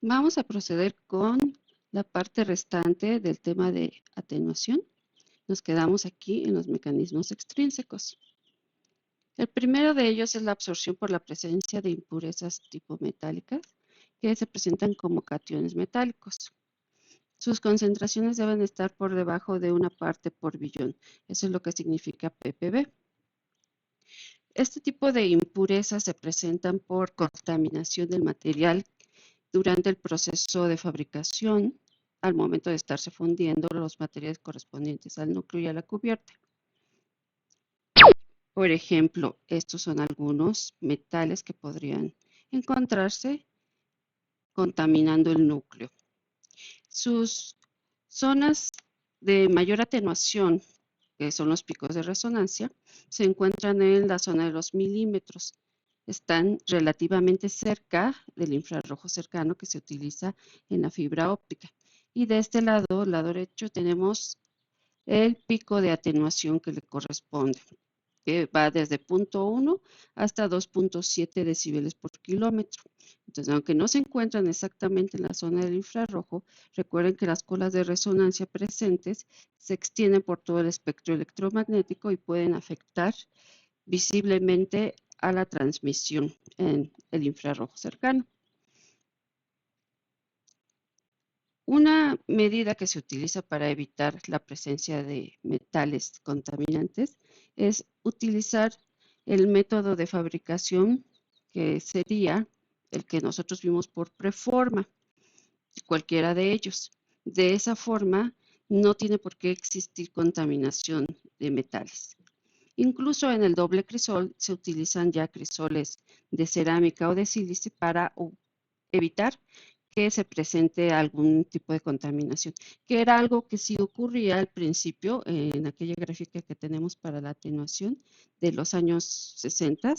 Vamos a proceder con la parte restante del tema de atenuación. Nos quedamos aquí en los mecanismos extrínsecos. El primero de ellos es la absorción por la presencia de impurezas tipo metálicas que se presentan como cationes metálicos. Sus concentraciones deben estar por debajo de 1 parte por billón. Eso es lo que significa ppb. Este tipo de impurezas se presentan por contaminación del material durante el proceso de fabricación, al momento de estarse fundiendo los materiales correspondientes al núcleo y a la cubierta. Por ejemplo, estos son algunos metales que podrían encontrarse contaminando el núcleo. Sus zonas de mayor atenuación, que son los picos de resonancia, se encuentran en la zona de los milímetros. Están relativamente cerca del infrarrojo cercano que se utiliza en la fibra óptica. Y de este lado derecho, tenemos el pico de atenuación que le corresponde, que va desde 0.1 hasta 2.7 decibeles por kilómetro. Entonces, aunque no se encuentran exactamente en la zona del infrarrojo, recuerden que las colas de resonancia presentes se extienden por todo el espectro electromagnético y pueden afectar visiblemente a la transmisión en el infrarrojo cercano. Una medida que se utiliza para evitar la presencia de metales contaminantes es utilizar el método de fabricación que sería el que nosotros vimos por preforma, cualquiera de ellos. De esa forma, no tiene por qué existir contaminación de metales. Incluso en el doble crisol se utilizan ya crisoles de cerámica o de sílice para evitar que se presente algún tipo de contaminación, que era algo que sí ocurría al principio en aquella gráfica que tenemos para la atenuación de los años 60,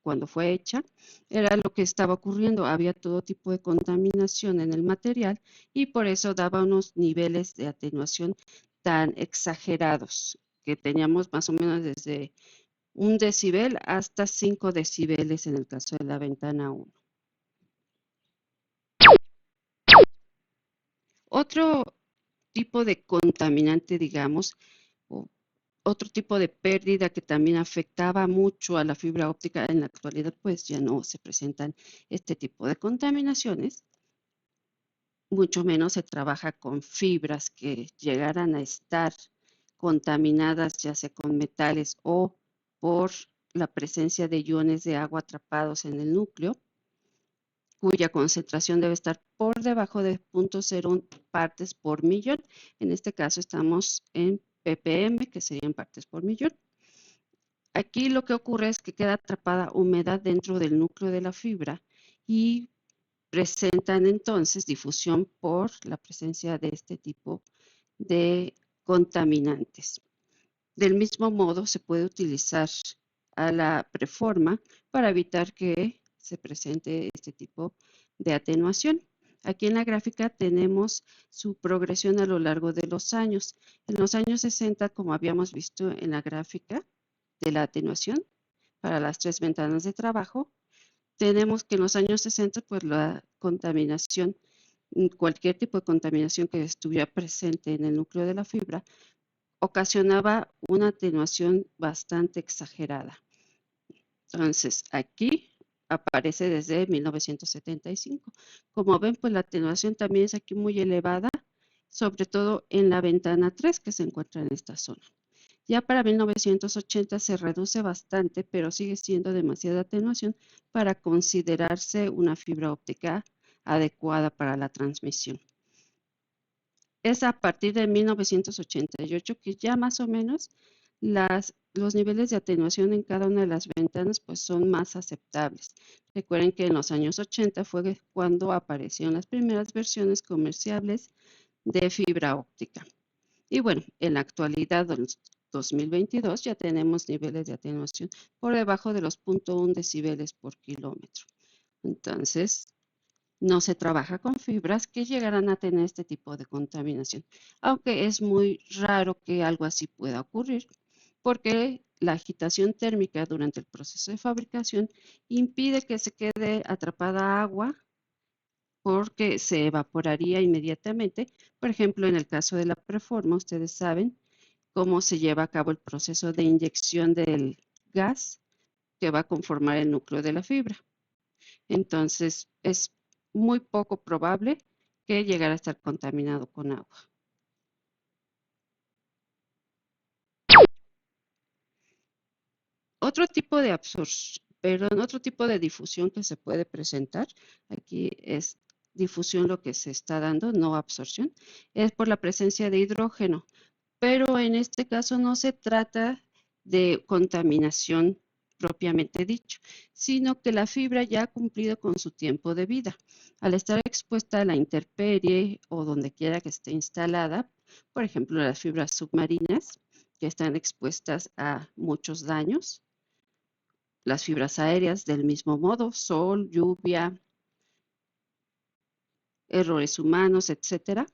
cuando fue hecha, era lo que estaba ocurriendo, había todo tipo de contaminación en el material y por eso daba unos niveles de atenuación tan exagerados, que teníamos más o menos desde 1 decibel hasta 5 decibeles en el caso de la ventana 1. Otro tipo de contaminante, digamos, o otro tipo de pérdida que también afectaba mucho a la fibra óptica, en la actualidad pues ya no se presentan este tipo de contaminaciones, mucho menos se trabaja con fibras que llegaran a estar contaminadas ya sea con metales o por la presencia de iones de agua atrapados en el núcleo, cuya concentración debe estar por debajo de 0.01 partes por millón. En este caso estamos en ppm, que serían partes por millón. Aquí lo que ocurre es que queda atrapada humedad dentro del núcleo de la fibra y presentan entonces difusión por la presencia de este tipo de contaminantes. Del mismo modo, se puede utilizar a la preforma para evitar que se presente este tipo de atenuación. Aquí en la gráfica tenemos su progresión a lo largo de los años. En los años 60, como habíamos visto en la gráfica de la atenuación para las 3 ventanas de trabajo, tenemos que en los años 60, pues la contaminación, cualquier tipo de contaminación que estuviera presente en el núcleo de la fibra, ocasionaba una atenuación bastante exagerada. Entonces, aquí aparece desde 1975. Como ven, pues la atenuación también es aquí muy elevada, sobre todo en la ventana 3 que se encuentra en esta zona. Ya para 1980 se reduce bastante, pero sigue siendo demasiada atenuación para considerarse una fibra óptica adecuada para la transmisión. Es a partir de 1988 que ya más o menos los niveles de atenuación en cada una de las ventanas pues son más aceptables. Recuerden que en los años 80 fue cuando aparecieron las primeras versiones comerciales de fibra óptica. Y bueno, en la actualidad, en 2022, ya tenemos niveles de atenuación por debajo de los 0.1 decibeles por kilómetro. Entonces, no se trabaja con fibras que llegarán a tener este tipo de contaminación, aunque es muy raro que algo así pueda ocurrir, porque la agitación térmica durante el proceso de fabricación impide que se quede atrapada agua porque se evaporaría inmediatamente. Por ejemplo, en el caso de la preforma, ustedes saben cómo se lleva a cabo el proceso de inyección del gas que va a conformar el núcleo de la fibra. Entonces, es muy poco probable que llegara a estar contaminado con agua. Otro tipo de otro tipo de difusión que se puede presentar, aquí es difusión lo que se está dando, no absorción, es por la presencia de hidrógeno, pero en este caso no se trata de contaminación propiamente dicho, sino que la fibra ya ha cumplido con su tiempo de vida. Al estar expuesta a la intemperie o donde quiera que esté instalada, por ejemplo, las fibras submarinas, que están expuestas a muchos daños, las fibras aéreas del mismo modo, sol, lluvia, errores humanos, etcétera,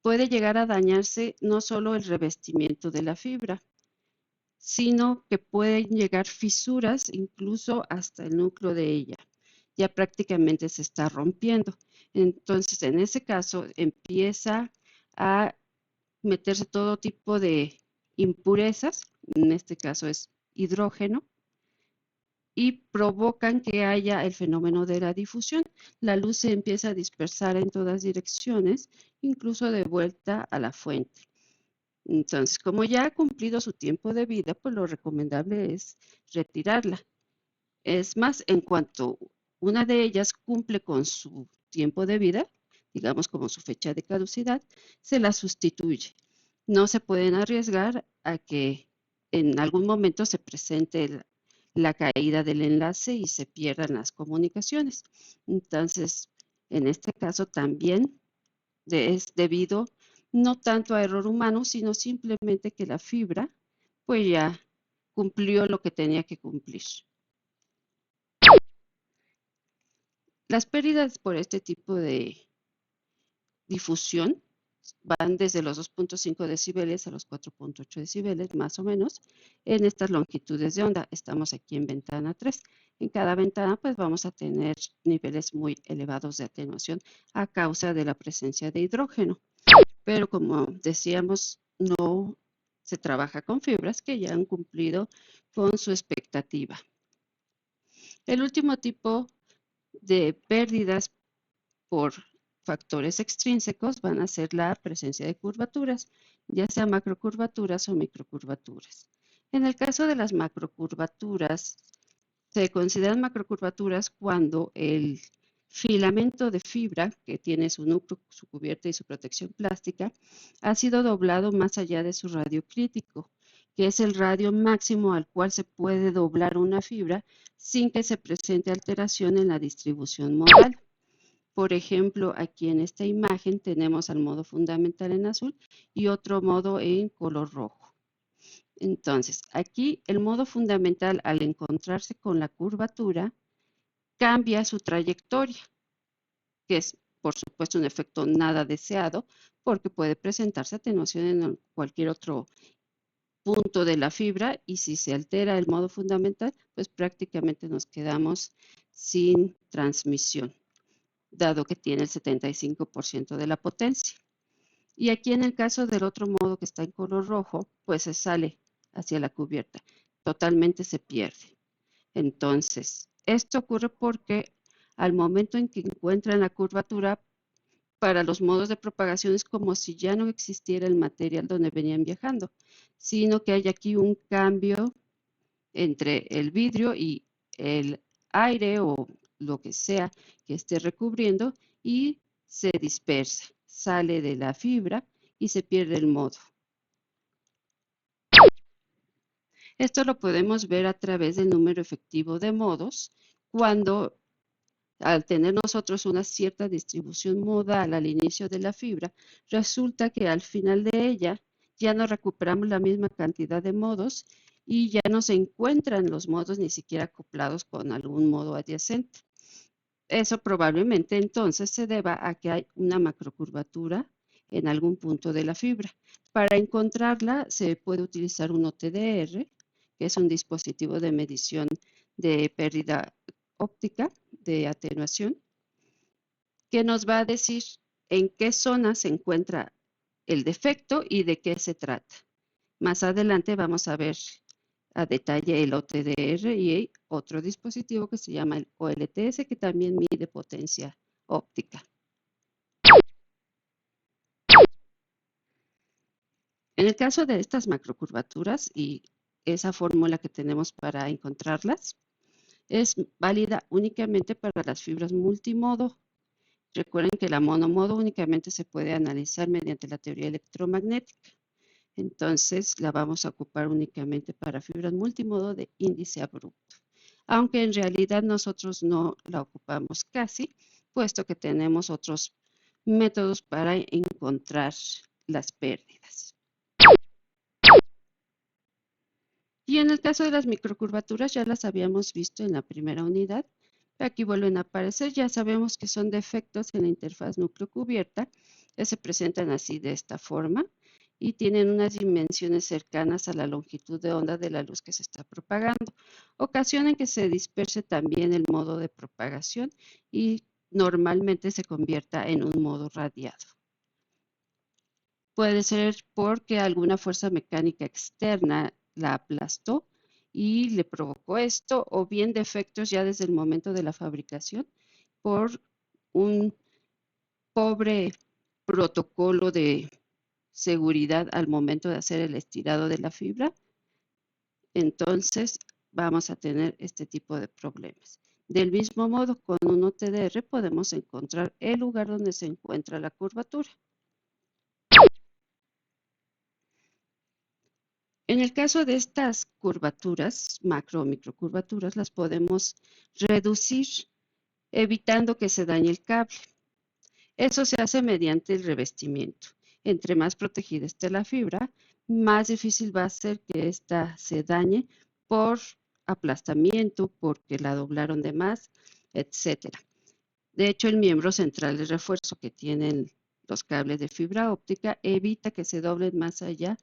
puede llegar a dañarse no solo el revestimiento de la fibra, sino que pueden llegar fisuras incluso hasta el núcleo de ella. Ya prácticamente se está rompiendo. Entonces, en ese caso, empieza a meterse todo tipo de impurezas, en este caso es hidrógeno, y provocan que haya el fenómeno de la difusión. La luz se empieza a dispersar en todas direcciones, incluso de vuelta a la fuente. Entonces, como ya ha cumplido su tiempo de vida, pues lo recomendable es retirarla. Es más, en cuanto una de ellas cumple con su tiempo de vida, digamos como su fecha de caducidad, se la sustituye. No se pueden arriesgar a que en algún momento se presente la caída del enlace y se pierdan las comunicaciones. Entonces, en este caso también es debido no tanto a error humano, sino simplemente que la fibra pues ya cumplió lo que tenía que cumplir. Las pérdidas por este tipo de difusión van desde los 2.5 decibeles a los 4.8 decibeles, más o menos, en estas longitudes de onda. Estamos aquí en ventana 3. En cada ventana, pues vamos a tener niveles muy elevados de atenuación a causa de la presencia de hidrógeno. Pero como decíamos, no se trabaja con fibras que ya han cumplido con su expectativa. El último tipo de pérdidas por factores extrínsecos van a ser la presencia de curvaturas, ya sea macrocurvaturas o microcurvaturas. En el caso de las macrocurvaturas, se consideran macrocurvaturas cuando el filamento de fibra, que tiene su núcleo, su cubierta y su protección plástica, ha sido doblado más allá de su radio crítico, que es el radio máximo al cual se puede doblar una fibra sin que se presente alteración en la distribución modal. Por ejemplo, aquí en esta imagen tenemos al modo fundamental en azul y otro modo en color rojo. Entonces, aquí el modo fundamental, al encontrarse con la curvatura, cambia su trayectoria, que es, por supuesto, un efecto nada deseado, porque puede presentarse atenuación en cualquier otro punto de la fibra, y si se altera el modo fundamental, pues prácticamente nos quedamos sin transmisión, dado que tiene el 75% de la potencia. Y aquí en el caso del otro modo que está en color rojo, pues se sale hacia la cubierta, totalmente se pierde. Entonces, esto ocurre porque al momento en que encuentran la curvatura, para los modos de propagación es como si ya no existiera el material donde venían viajando, sino que hay aquí un cambio entre el vidrio y el aire o lo que sea que esté recubriendo, y se dispersa, sale de la fibra y se pierde el modo. Esto lo podemos ver a través del número efectivo de modos, cuando al tener nosotros una cierta distribución modal al inicio de la fibra, resulta que al final de ella ya no recuperamos la misma cantidad de modos y ya no se encuentran los modos ni siquiera acoplados con algún modo adyacente. Eso probablemente entonces se deba a que hay una macrocurvatura en algún punto de la fibra. Para encontrarla se puede utilizar un OTDR, que es un dispositivo de medición de pérdida óptica, de atenuación, que nos va a decir en qué zona se encuentra el defecto y de qué se trata. Más adelante vamos a ver a detalle el OTDR y otro dispositivo que se llama el OLTS, que también mide potencia óptica. En el caso de estas macrocurvaturas y esa fórmula que tenemos para encontrarlas, es válida únicamente para las fibras multimodo. Recuerden que la monomodo únicamente se puede analizar mediante la teoría electromagnética. Entonces la vamos a ocupar únicamente para fibras multimodo de índice abrupto. Aunque en realidad nosotros no la ocupamos casi, puesto que tenemos otros métodos para encontrar las pérdidas. Y en el caso de las microcurvaturas ya las habíamos visto en la primera unidad. Aquí vuelven a aparecer. Ya sabemos que son defectos en la interfaz núcleo cubierta que se presentan así de esta forma y tienen unas dimensiones cercanas a la longitud de onda de la luz que se está propagando. Ocasionan que se disperse también el modo de propagación y normalmente se convierta en un modo radiado. Puede ser porque alguna fuerza mecánica externa la aplastó y le provocó esto, o bien defectos ya desde el momento de la fabricación por un pobre protocolo de seguridad al momento de hacer el estirado de la fibra. Entonces vamos a tener este tipo de problemas. Del mismo modo, con un OTDR podemos encontrar el lugar donde se encuentra la curvatura. En el caso de estas curvaturas, macro o microcurvaturas, las podemos reducir evitando que se dañe el cable. Eso se hace mediante el revestimiento. Entre más protegida esté la fibra, más difícil va a ser que ésta se dañe por aplastamiento, porque la doblaron de más, etc. De hecho, el miembro central de refuerzo que tienen los cables de fibra óptica evita que se doblen más allá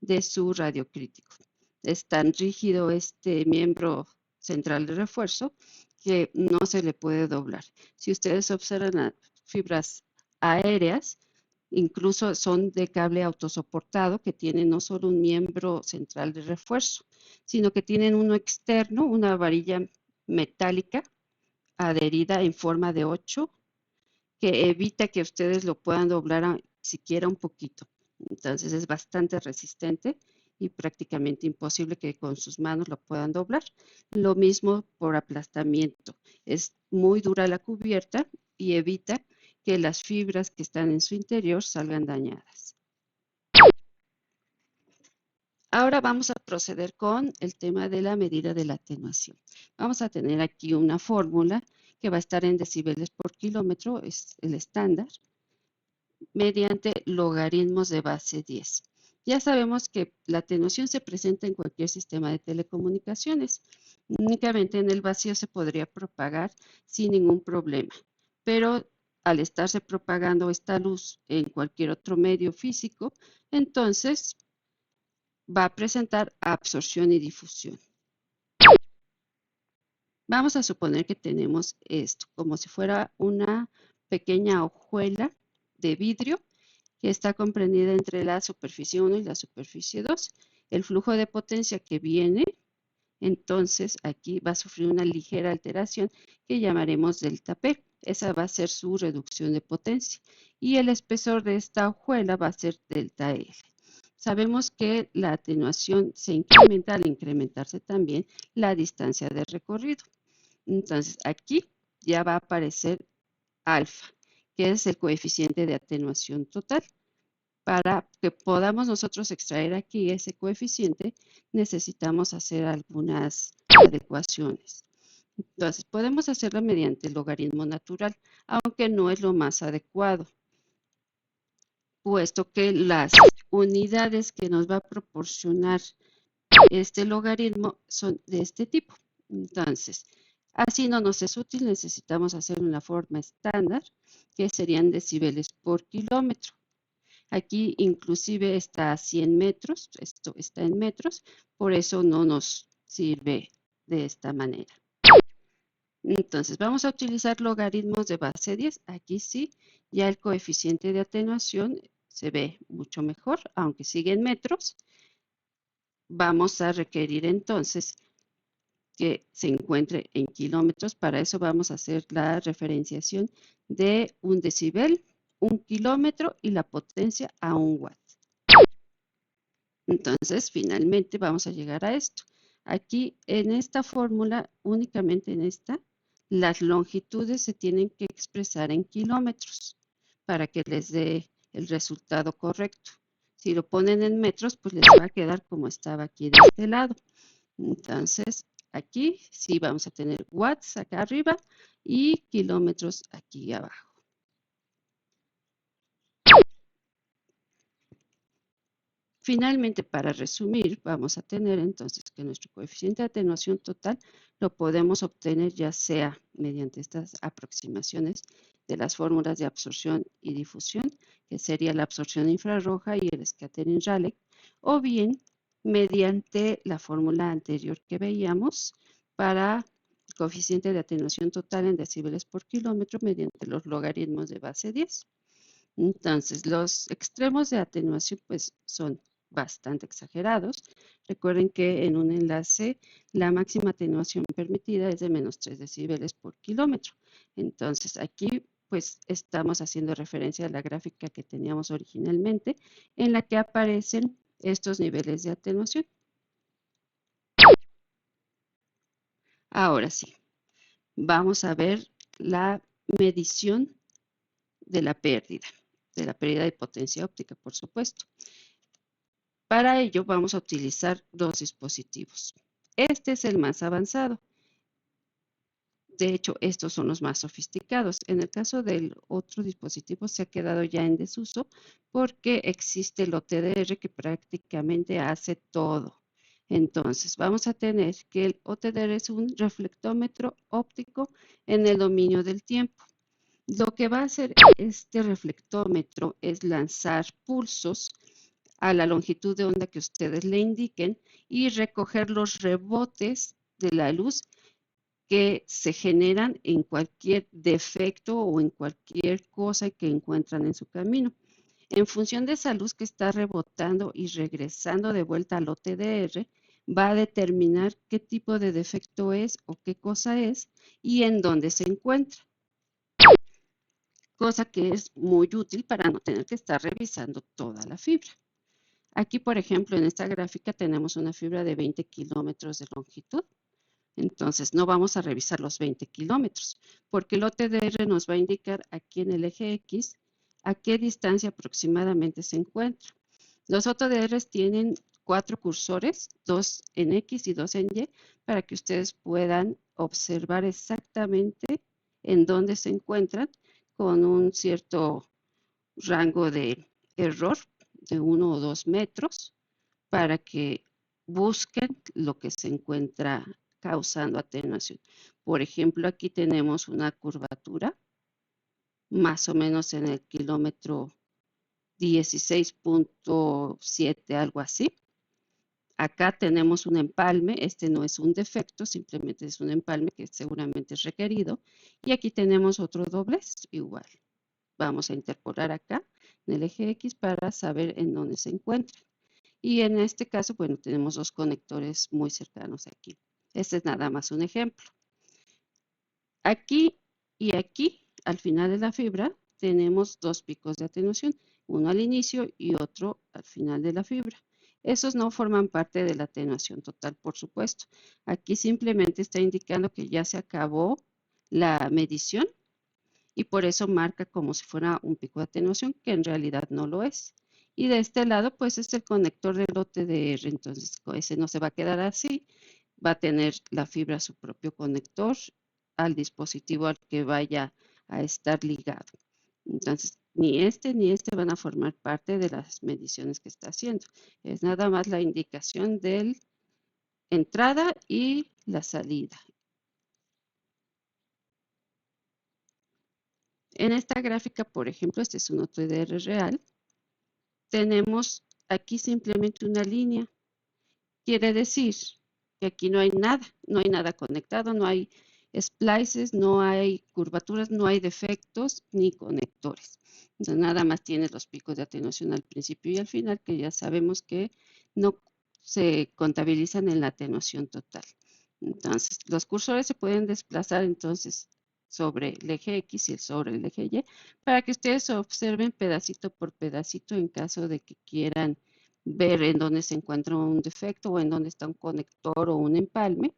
de su radio crítico. Es tan rígido este miembro central de refuerzo que no se le puede doblar. Si ustedes observan las fibras aéreas, incluso son de cable autosoportado que tienen no solo un miembro central de refuerzo, sino que tienen uno externo, una varilla metálica adherida en forma de 8 que evita que ustedes lo puedan doblar siquiera un poquito. Entonces es bastante resistente y prácticamente imposible que con sus manos lo puedan doblar. Lo mismo por aplastamiento. Es muy dura la cubierta y evita que las fibras que están en su interior salgan dañadas. Ahora vamos a proceder con el tema de la medida de la atenuación. Vamos a tener aquí una fórmula que va a estar en decibeles por kilómetro, es el estándar, mediante logaritmos de base 10. Ya sabemos que la atenuación se presenta en cualquier sistema de telecomunicaciones. Únicamente en el vacío se podría propagar sin ningún problema, pero al estarse propagando esta luz en cualquier otro medio físico, entonces va a presentar absorción y difusión. Vamos a suponer que tenemos esto, como si fuera una pequeña hojuela de vidrio que está comprendida entre la superficie 1 y la superficie 2. El flujo de potencia que viene, entonces aquí va a sufrir una ligera alteración que llamaremos delta P. Esa va a ser su reducción de potencia. Y el espesor de esta hojuela va a ser delta L. Sabemos que la atenuación se incrementa al incrementarse también la distancia de recorrido. Entonces aquí ya va a aparecer alfa, que es el coeficiente de atenuación total. Para que podamos nosotros extraer aquí ese coeficiente, necesitamos hacer algunas adecuaciones. Entonces, podemos hacerlo mediante el logaritmo natural, aunque no es lo más adecuado, puesto que las unidades que nos va a proporcionar este logaritmo son de este tipo. Entonces, así no nos es útil, necesitamos hacer una forma estándar, que serían decibeles por kilómetro. Aquí inclusive está a 100 metros, esto está en metros, por eso no nos sirve de esta manera. Entonces, vamos a utilizar logaritmos de base 10. Aquí sí, ya el coeficiente de atenuación se ve mucho mejor, aunque sigue en metros. Vamos a requerir entonces que se encuentre en kilómetros. Para eso vamos a hacer la referenciación de 1 decibel, 1 kilómetro y la potencia a 1 watt. Entonces, finalmente vamos a llegar a esto. Aquí en esta fórmula, únicamente en esta, las longitudes se tienen que expresar en kilómetros para que les dé el resultado correcto. Si lo ponen en metros, pues les va a quedar como estaba aquí de este lado. Entonces, aquí sí vamos a tener watts acá arriba y kilómetros aquí abajo. Finalmente, para resumir, vamos a tener entonces que nuestro coeficiente de atenuación total lo podemos obtener ya sea mediante estas aproximaciones de las fórmulas de absorción y difusión, que sería la absorción infrarroja y el scattering-Rayleigh, o bien mediante la fórmula anterior que veíamos para el coeficiente de atenuación total en decibeles por kilómetro mediante los logaritmos de base 10. Entonces, los extremos de atenuación pues son bastante exagerados. Recuerden que en un enlace la máxima atenuación permitida es de menos 3 decibeles por kilómetro. Entonces, aquí pues estamos haciendo referencia a la gráfica que teníamos originalmente en la que aparecen estos niveles de atenuación. Ahora sí, vamos a ver la medición de la pérdida de potencia óptica, por supuesto. Para ello vamos a utilizar dos dispositivos. Este es el más avanzado. De hecho, estos son los más sofisticados. En el caso del otro dispositivo se ha quedado ya en desuso porque existe el OTDR que prácticamente hace todo. Entonces, vamos a tener que el OTDR es un reflectómetro óptico en el dominio del tiempo. Lo que va a hacer este reflectómetro es lanzar pulsos a la longitud de onda que ustedes le indiquen y recoger los rebotes de la luz que se generan en cualquier defecto o en cualquier cosa que encuentran en su camino. En función de esa luz que está rebotando y regresando de vuelta al OTDR, va a determinar qué tipo de defecto es o qué cosa es y en dónde se encuentra, cosa que es muy útil para no tener que estar revisando toda la fibra. Aquí, por ejemplo, en esta gráfica tenemos una fibra de 20 kilómetros de longitud. Entonces, no vamos a revisar los 20 kilómetros, porque el OTDR nos va a indicar aquí en el eje X a qué distancia aproximadamente se encuentra. Los OTDRs tienen 4 cursores, 2 en X y 2 en Y, para que ustedes puedan observar exactamente en dónde se encuentran con un cierto rango de error de 1 o 2 metros para que busquen lo que se encuentra causando atenuación. Por ejemplo, aquí tenemos una curvatura más o menos en el kilómetro 16.7, algo así. Acá tenemos un empalme, este no es un defecto, simplemente es un empalme que seguramente es requerido. Y aquí tenemos otro doblez igual. Vamos a interpolar acá en el eje X para saber en dónde se encuentra. Y en este caso, bueno, tenemos dos conectores muy cercanos aquí. Este es nada más un ejemplo. Aquí y aquí, al final de la fibra, tenemos dos picos de atenuación, uno al inicio y otro al final de la fibra. Esos no forman parte de la atenuación total, por supuesto. Aquí simplemente está indicando que ya se acabó la medición y por eso marca como si fuera un pico de atenuación, que en realidad no lo es. Y de este lado, pues es el conector del OTDR, entonces ese no se va a quedar así, va a tener la fibra su propio conector al dispositivo al que vaya a estar ligado. Entonces, ni este ni este van a formar parte de las mediciones que está haciendo. Es nada más la indicación de entrada y la salida. En esta gráfica, por ejemplo, este es un OTDR real. Tenemos aquí simplemente una línea. Quiere decir que aquí no hay nada conectado, no hay splices, no hay curvaturas, no hay defectos ni conectores. Entonces, nada más tiene los picos de atenuación al principio y al final, que ya sabemos que no se contabilizan en la atenuación total. Entonces, los cursores se pueden desplazar entonces sobre el eje X y sobre el eje Y para que ustedes observen pedacito por pedacito en caso de que quieran ver en dónde se encuentra un defecto o en dónde está un conector o un empalme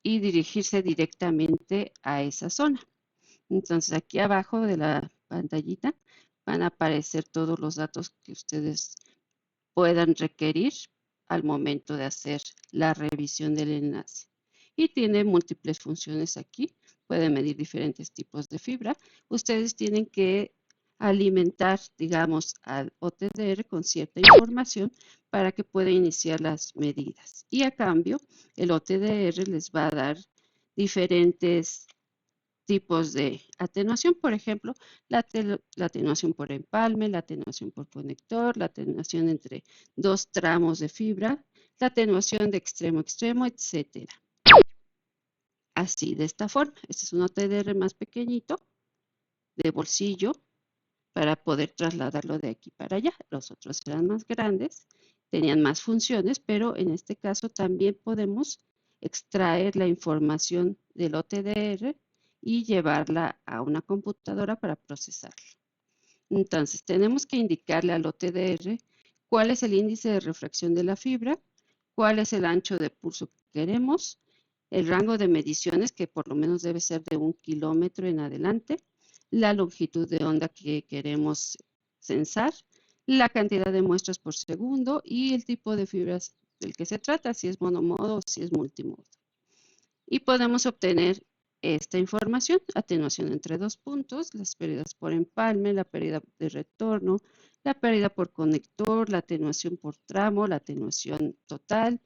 y dirigirse directamente a esa zona. Entonces, aquí abajo de la pantallita van a aparecer todos los datos que ustedes puedan requerir al momento de hacer la revisión del enlace. Y tiene múltiples funciones aquí. Puede medir diferentes tipos de fibra. Ustedes tienen que alimentar, digamos, al OTDR con cierta información para que pueda iniciar las medidas. Y a cambio, el OTDR les va a dar diferentes tipos de atenuación, por ejemplo, la atenuación por empalme, la atenuación por conector, la atenuación entre dos tramos de fibra, la atenuación de extremo a extremo, etcétera. Así, de esta forma. Este es un OTDR más pequeñito, de bolsillo, para poder trasladarlo de aquí para allá. Los otros eran más grandes, tenían más funciones, pero en este caso también podemos extraer la información del OTDR y llevarla a una computadora para procesarla. Entonces, tenemos que indicarle al OTDR cuál es el índice de refracción de la fibra, cuál es el ancho de pulso que queremos, el rango de mediciones, que por lo menos debe ser de 1 kilómetro en adelante, la longitud de onda que queremos censar, la cantidad de muestras por segundo y el tipo de fibras del que se trata, si es monomodo o si es multimodo. Y podemos obtener esta información: atenuación entre dos puntos, las pérdidas por empalme, la pérdida de retorno, la pérdida por conector, la atenuación por tramo, la atenuación total,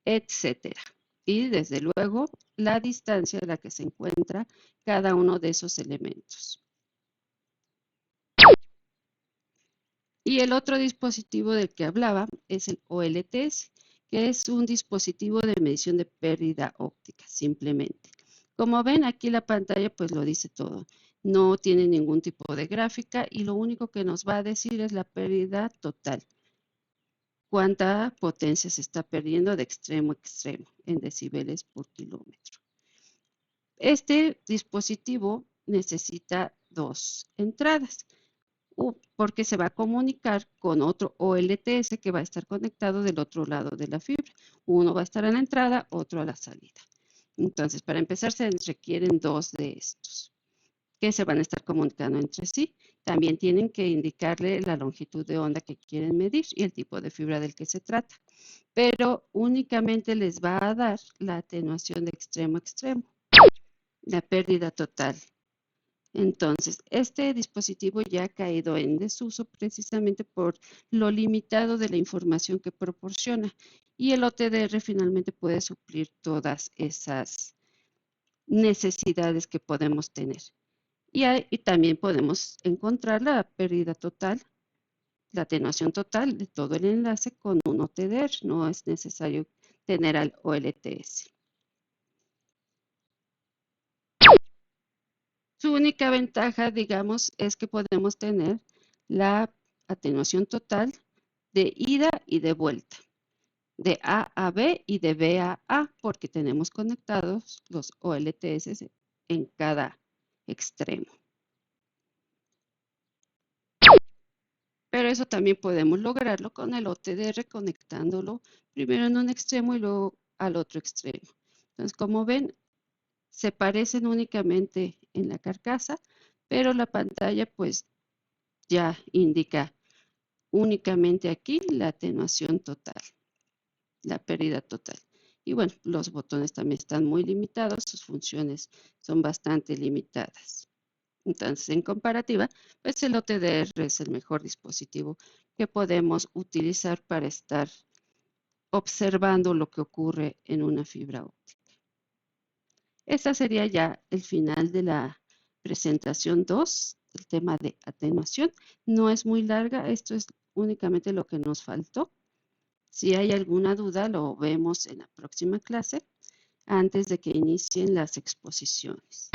etcétera. Y desde luego la distancia a la que se encuentra cada uno de esos elementos. Y el otro dispositivo del que hablaba es el OLTS, que es un dispositivo de medición de pérdida óptica, simplemente. Como ven, aquí la pantalla pues lo dice todo. No tiene ningún tipo de gráfica y lo único que nos va a decir es la pérdida total. Cuánta potencia se está perdiendo de extremo a extremo en decibeles por kilómetro. Este dispositivo necesita dos entradas, porque se va a comunicar con otro OLTS que va a estar conectado del otro lado de la fibra. Uno va a estar a la entrada, otro a la salida. Entonces, para empezar, se requieren dos de estos que se van a estar comunicando entre sí. También tienen que indicarle la longitud de onda que quieren medir y el tipo de fibra del que se trata. Pero únicamente les va a dar la atenuación de extremo a extremo, la pérdida total. Entonces, este dispositivo ya ha caído en desuso precisamente por lo limitado de la información que proporciona, y el OTDR finalmente puede suplir todas esas necesidades que podemos tener. Y también podemos encontrar la pérdida total, la atenuación total de todo el enlace con un OTDR. No es necesario tener al OLTS. Su única ventaja, digamos, es que podemos tener la atenuación total de ida y de vuelta, de A a B y de B a A, porque tenemos conectados los OLTS en cada extremo. Pero eso también podemos lograrlo con el OTDR conectándolo primero en un extremo y luego al otro extremo. Entonces, como ven, se parecen únicamente en la carcasa, pero la pantalla pues ya indica únicamente aquí la atenuación total, la pérdida total. Y bueno, los botones también están muy limitados, sus funciones son bastante limitadas. Entonces, en comparativa, pues el OTDR es el mejor dispositivo que podemos utilizar para estar observando lo que ocurre en una fibra óptica. Esta sería ya el final de la presentación 2, el tema de atenuación. No es muy larga, esto es únicamente lo que nos faltó. Si hay alguna duda, lo vemos en la próxima clase. antes de que inicien las exposiciones.